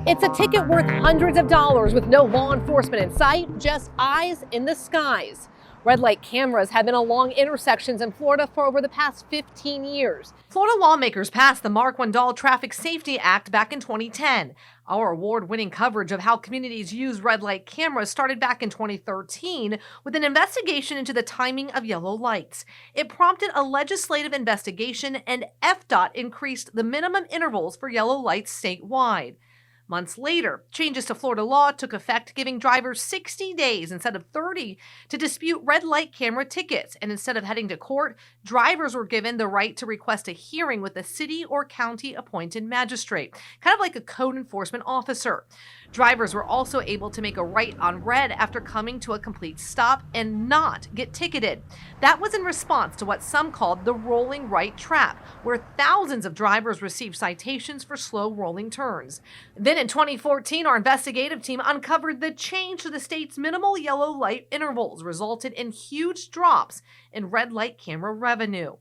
It's a ticket worth hundreds of dollars with no law enforcement in sight, just eyes in the skies. Red light cameras have been along intersections in Florida for over the past 15 years. Florida lawmakers passed the Mark Wendell Traffic Safety Act back in 2010. Our award-winning coverage of how communities use red light cameras started back in 2013 with an investigation into the timing of yellow lights. It prompted a legislative investigation, and FDOT increased the minimum intervals for yellow lights statewide. Months later, changes to Florida law took effect, giving drivers 60 days instead of 30 to dispute red light camera tickets. And instead of heading to court, drivers were given the right to request a hearing with a city or county appointed magistrate, kind of like a code enforcement officer. Drivers were also able to make a right on red after coming to a complete stop and not get ticketed. That was in response to what some called the rolling right trap, where thousands of drivers received citations for slow rolling turns. Then in 2014, our investigative team uncovered the change to the state's minimal yellow light intervals resulted in huge drops in red light camera revenue.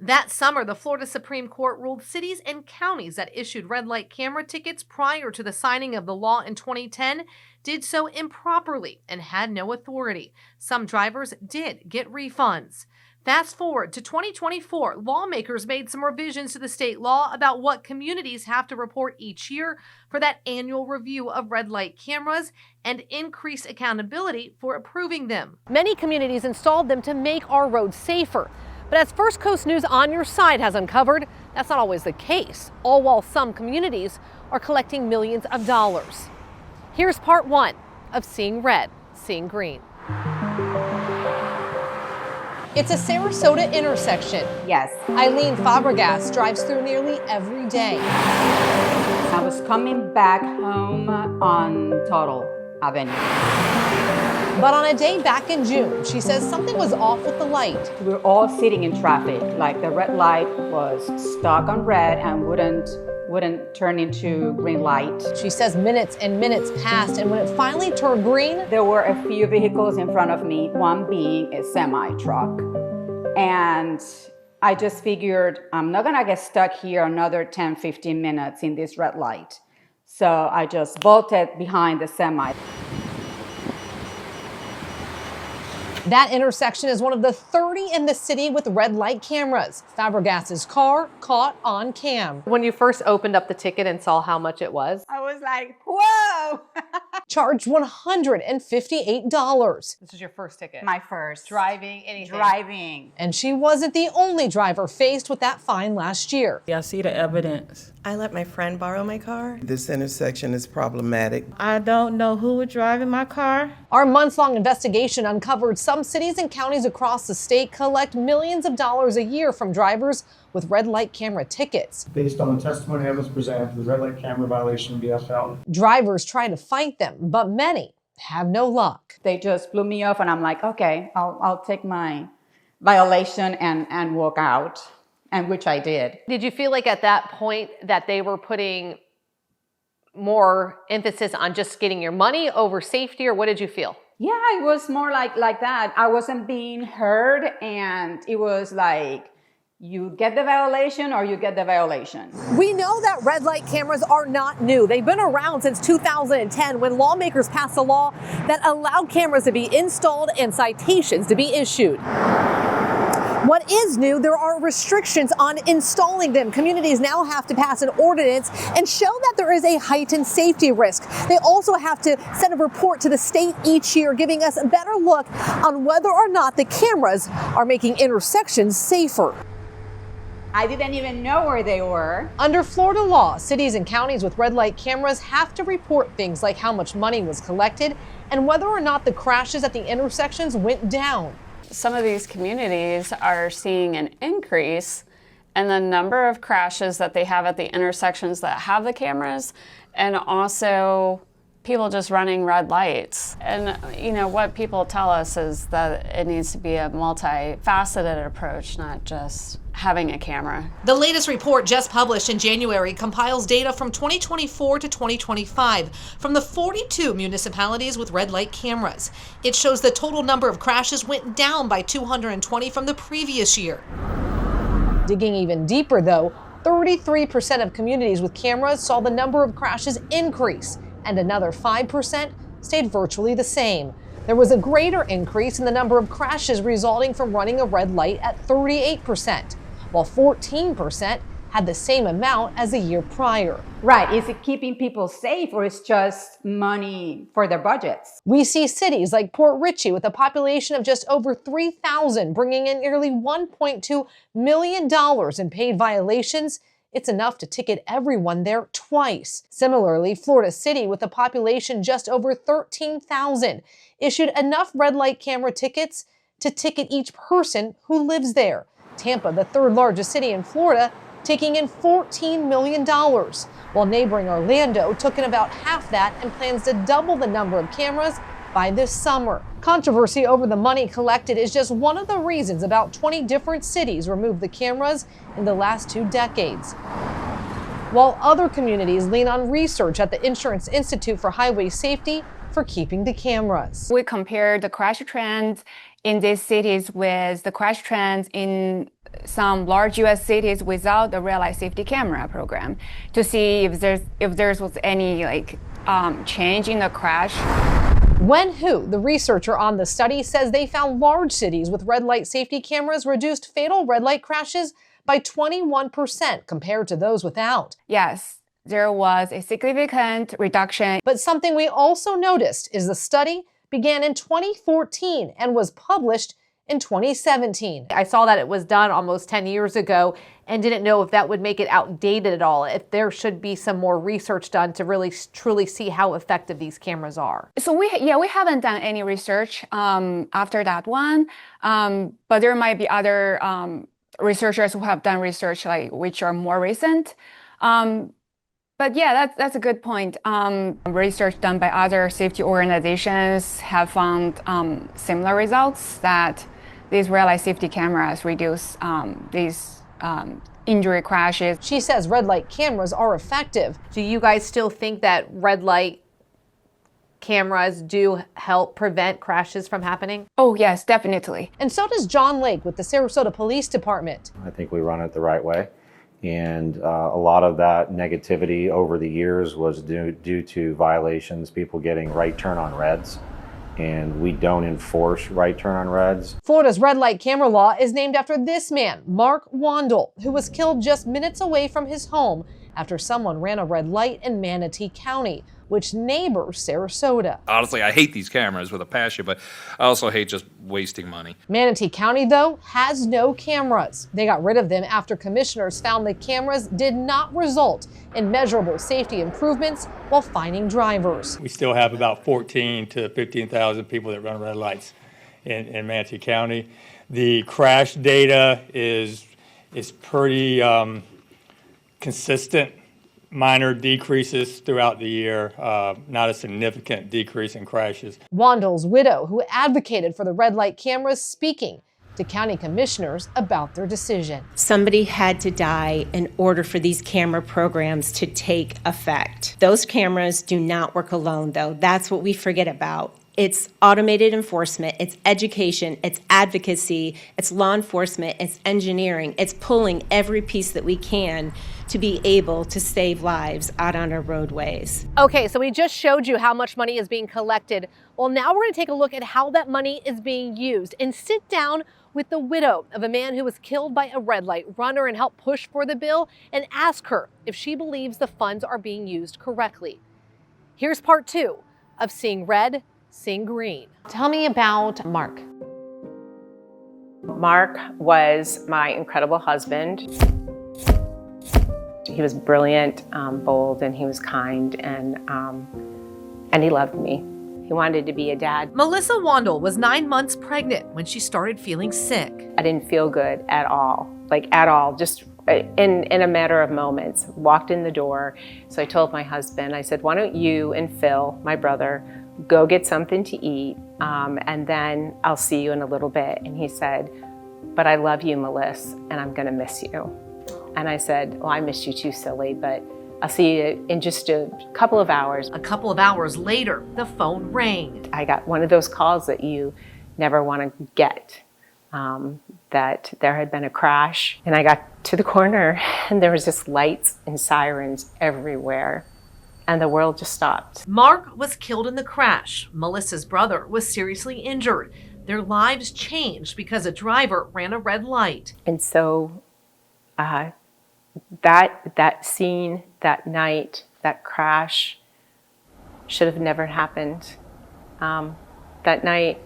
That summer, the Florida Supreme Court ruled cities and counties that issued red light camera tickets prior to the signing of the law in 2010 did so improperly and had no authority. Some drivers did get refunds. Fast forward to 2024, lawmakers made some revisions to the state law about what communities have to report each year for that annual review of red light cameras and increased accountability for approving them. Many communities installed them to make our roads safer. But as First Coast News On Your Side has uncovered, that's not always the case, all while some communities are collecting millions of dollars. Here's part one of Seeing Red, Seeing Green. It's a Sarasota intersection. Yes. Eileen Fabregas drives through nearly every day. I was coming back home on Total Avenue. But on a day back in June, she says something was off with the light. We were all sitting in traffic, like the red light was stuck on red and wouldn't turn into green light. She says minutes and minutes passed, and when it finally turned green, there were a few vehicles in front of me, one being a semi-truck. And I just figured, I'm not gonna get stuck here another 10, 15 minutes in this red light. So I just bolted behind the semi. That intersection is one of the 30 in the city with red light cameras. Fabregas's car caught on cam. When you first opened up the ticket and saw how much it was, I was like, whoa! charged $158. This is your first ticket? My first. Driving, anything? Driving. And she wasn't the only driver faced with that fine last year. I see the evidence. I let my friend borrow my car. This intersection is problematic. I don't know who was driving my car. Our months-long investigation uncovered some cities and counties across the state collect millions of dollars a year from drivers with red light camera tickets. Based on the testimony that was presented, the red light camera violation would be upheld. Drivers try to fight them, but many have no luck. They just blew me off and I'm like, okay, I'll take my violation and walk out, and which I did. Did you feel like at that point that they were putting more emphasis on just getting your money over safety, or what did you feel? Yeah, it was more like that. I wasn't being heard, and it was like, you get the violation or you get the violation. We know that red light cameras are not new. They've been around since 2010 when lawmakers passed a law that allowed cameras to be installed and citations to be issued. What is new, there are restrictions on installing them. Communities now have to pass an ordinance and show that there is a heightened safety risk. They also have to send a report to the state each year, giving us a better look on whether or not the cameras are making intersections safer. I didn't even know where they were. Under Florida law, cities and counties with red light cameras have to report things like how much money was collected and whether or not the crashes at the intersections went down. Some of these communities are seeing an increase in the number of crashes that they have at the intersections that have the cameras, and also people just running red lights. And what people tell us is that it needs to be a multifaceted approach, not just having a camera. The latest report just published in January compiles data from 2024 to 2025 from the 42 municipalities with red light cameras. It shows the total number of crashes went down by 220 from the previous year. Digging even deeper though, 33% of communities with cameras saw the number of crashes increase, and another 5% stayed virtually the same. There was a greater increase in the number of crashes resulting from running a red light at 38%, while 14% had the same amount as the year prior. Right. Is it keeping people safe or is just money for their budgets? We see cities like Port Richey with a population of just over 3,000 bringing in nearly $1.2 million in paid violations. It's enough to ticket everyone there twice. Similarly, Florida City, with a population just over 13,000, issued enough red light camera tickets to ticket each person who lives there. Tampa, the third largest city in Florida, taking in $14 million, while neighboring Orlando took in about half that and plans to double the number of cameras by this summer. Controversy over the money collected is just one of the reasons about 20 different cities removed the cameras in the last 2 decades. While other communities lean on research at the Insurance Institute for Highway Safety for keeping the cameras. We compared the crash trends in these cities with the crash trends in some large U.S. cities without the red light safety camera program to see if there was any change in the crash. Wen Hu, the researcher on the study, says they found large cities with red light safety cameras reduced fatal red light crashes by 21% compared to those without. Yes, there was a significant reduction. But something we also noticed is the study began in 2014 and was published in 2017. I saw that it was done almost 10 years ago and didn't know if that would make it outdated at all, if there should be some more research done to really truly see how effective these cameras are. So we haven't done any research after that one, but there might be other researchers who have done research which are more recent. But yeah, that's a good point. Research done by other safety organizations have found similar results, that these red light safety cameras reduce these injury crashes. She says red light cameras are effective. Do you guys still think that red light cameras do help prevent crashes from happening? Oh yes, definitely. And so does John Lake with the Sarasota Police Department. I think we run it the right way. And a lot of that negativity over the years was due to violations, people getting right turn on reds. And we don't enforce right turn on reds. Florida's red light camera law is named after this man, Mark Wandel, who was killed just minutes away from his home after someone ran a red light in Manatee County, which neighbors Sarasota. Honestly, I hate these cameras with a passion, but I also hate just wasting money. Manatee County, though, has no cameras. They got rid of them after commissioners found the cameras did not result in measurable safety improvements while fining drivers. We still have about 14 to 15,000 people that run red lights in Manatee County. The crash data is pretty consistent. Minor decreases throughout the year, not a significant decrease in crashes. Wandel's widow, who advocated for the red light cameras, speaking to county commissioners about their decision. Somebody had to die in order for these camera programs to take effect. Those cameras do not work alone, though. That's what we forget about. It's automated enforcement, it's education, it's advocacy, it's law enforcement, it's engineering, it's pulling every piece that we can to be able to save lives out on our roadways. Okay, so we just showed you how much money is being collected. Well, now we're going to take a look at how that money is being used and sit down with the widow of a man who was killed by a red light runner and help push for the bill and ask her if she believes the funds are being used correctly. Here's part 2 of Seeing Red, Seeing Green. Tell me about Mark. Mark was my incredible husband. He was brilliant, bold, and he was kind, and he loved me. He wanted to be a dad. Melissa Wandel was 9 months pregnant when she started feeling sick. I didn't feel good at all, just in a matter of moments. Walked in the door, so I told my husband, I said, why don't you and Phil, my brother, go get something to eat, and then I'll see you in a little bit. And he said, but I love you, Melissa, and I'm gonna miss you. And I said, well, I miss you too, silly, but I'll see you in just a couple of hours. A couple of hours later, the phone rang. I got one of those calls that you never want to get. that there had been a crash. And I got to the corner and there was just lights and sirens everywhere. And the world just stopped. Mark was killed in the crash. Melissa's brother was seriously injured. Their lives changed because a driver ran a red light. And so that scene, that night, that crash should have never happened. That night,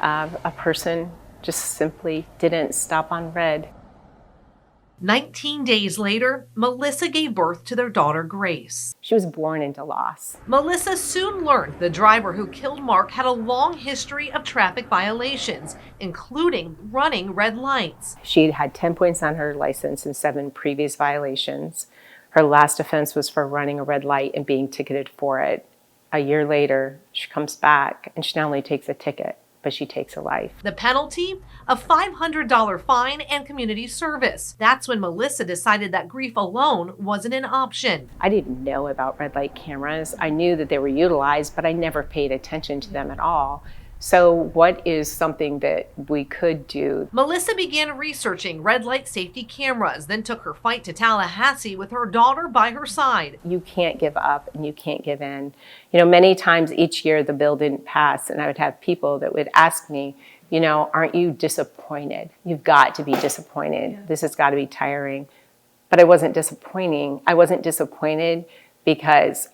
a person just simply didn't stop on red. 19 days later, Melissa gave birth to their daughter, Grace. She was born into loss. Melissa soon learned the driver who killed Mark had a long history of traffic violations, including running red lights. She had 10 points on her license and 7 previous violations. Her last offense was for running a red light and being ticketed for it. A year later, she comes back and she not only takes a ticket, but she takes a life. The penalty? A $500 fine and community service. That's when Melissa decided that grief alone wasn't an option. I didn't know about red light cameras. I knew that they were utilized, but I never paid attention to them at all. So what is something that we could do? Melissa began researching red light safety cameras, then took her fight to Tallahassee with her daughter by her side. You can't give up and you can't give in. You know, many times each year the bill didn't pass and I would have people that would ask me, you know, aren't you disappointed? You've got to be disappointed. Yeah. This has got to be tiring. But I wasn't disappointing. I wasn't disappointed because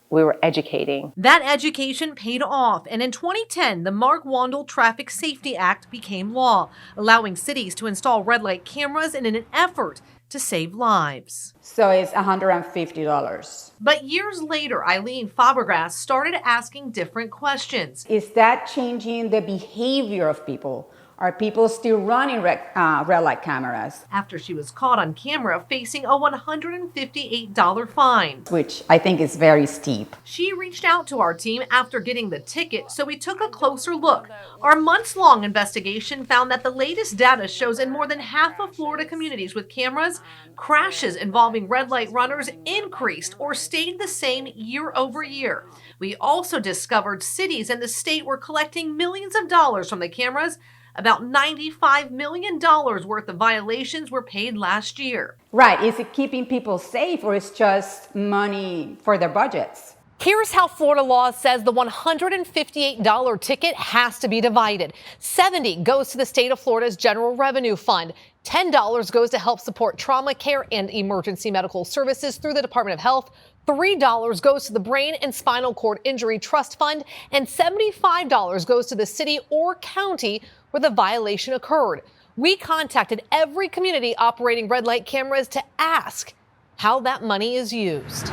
we were educating. That education paid off, and in 2010, the Mark Wandel Traffic Safety Act became law, allowing cities to install red light cameras in an effort to save lives. So it's $150. But years later, Eileen Fabregas started asking different questions. Is that changing the behavior of people? Are people still running red light cameras? After she was caught on camera facing a $158 fine. Which I think is very steep. She reached out to our team after getting the ticket, so we took a closer look. Our months-long investigation found that the latest data shows in more than half of Florida communities with cameras, crashes involving red light runners increased or stayed the same year over year. We also discovered cities in the state were collecting millions of dollars from the cameras. About $95 million worth of violations were paid last year. Right. Is it keeping people safe or is just money for their budgets? Here's how Florida law says the $158 ticket has to be divided. $70 goes to the state of Florida's General Revenue Fund. $10 goes to help support trauma care and emergency medical services through the Department of Health. $3 goes to the Brain and Spinal Cord Injury Trust Fund, and $75 goes to the city or county where the violation occurred. We contacted every community operating red light cameras to ask how that money is used.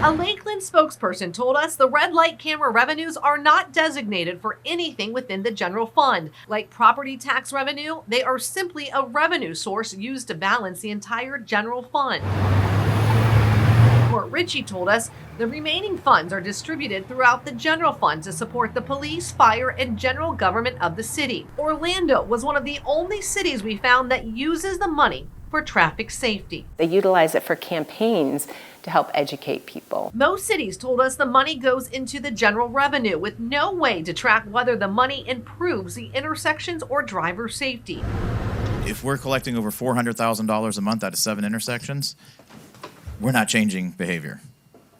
A Lakeland spokesperson told us the red light camera revenues are not designated for anything within the general fund. Like property tax revenue, they are simply a revenue source used to balance the entire general fund. Fort Ritchie told us the remaining funds are distributed throughout the general fund to support the police, fire, and general government of the city. Orlando was one of the only cities we found that uses the money for traffic safety. They utilize it for campaigns to help educate people. Most cities told us the money goes into the general revenue with no way to track whether the money improves the intersections or driver safety. If we're collecting over $400,000 a month out of 7 intersections, we're not changing behavior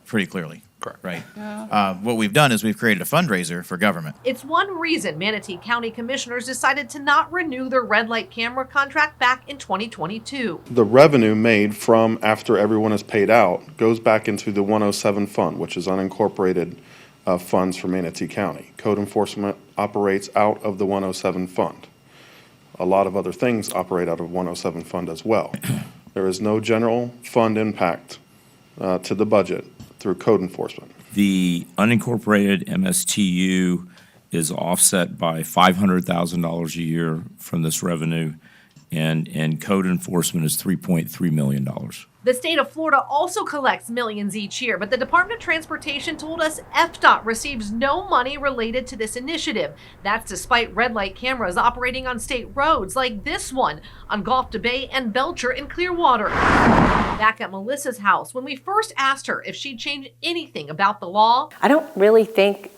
pretty clearly. Correct. Right. Yeah. What we've done is we've created a fundraiser for government. It's one reason Manatee County commissioners decided to not renew their red light camera contract back in 2022. The revenue made from after everyone is paid out goes back into the 107 fund, which is unincorporated funds for Manatee County. Code enforcement operates out of the 107 fund. A lot of other things operate out of 107 fund as well. There is no general fund impact to the budget through code enforcement. The unincorporated MSTU is offset by $500,000 a year from this revenue, and code enforcement is $3.3 million. The state of Florida also collects millions each year, but the Department of Transportation told us FDOT receives no money related to this initiative. That's despite red light cameras operating on state roads like this one on Gulf to Bay and Belcher in Clearwater. Back at Melissa's house, when we first asked her if she'd changed anything about the law, I really don't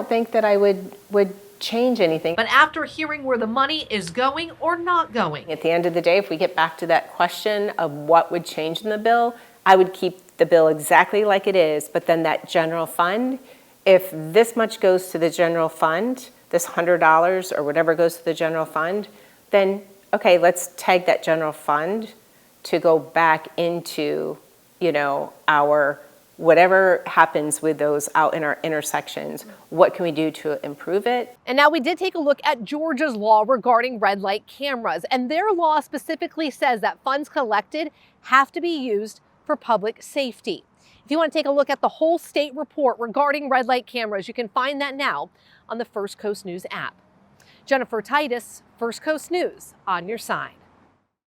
think that I would change anything. But after hearing where the money is going or not going, At the end of the day, if we get back to that question of what would change in the bill, I would keep the bill exactly like it is, but then that general fund, if this much goes to the general fund, this $100 or whatever goes to the general fund, then okay, let's tag that general fund to go back into, our whatever happens with those out in our intersections. What can we do to improve it? And now we did take a look at Georgia's law regarding red light cameras, and their law specifically says that funds collected have to be used for public safety. If you want to take a look at the whole state report regarding red light cameras, you can find that now on the First Coast News app. Jennifer Titus, First Coast News, on your side.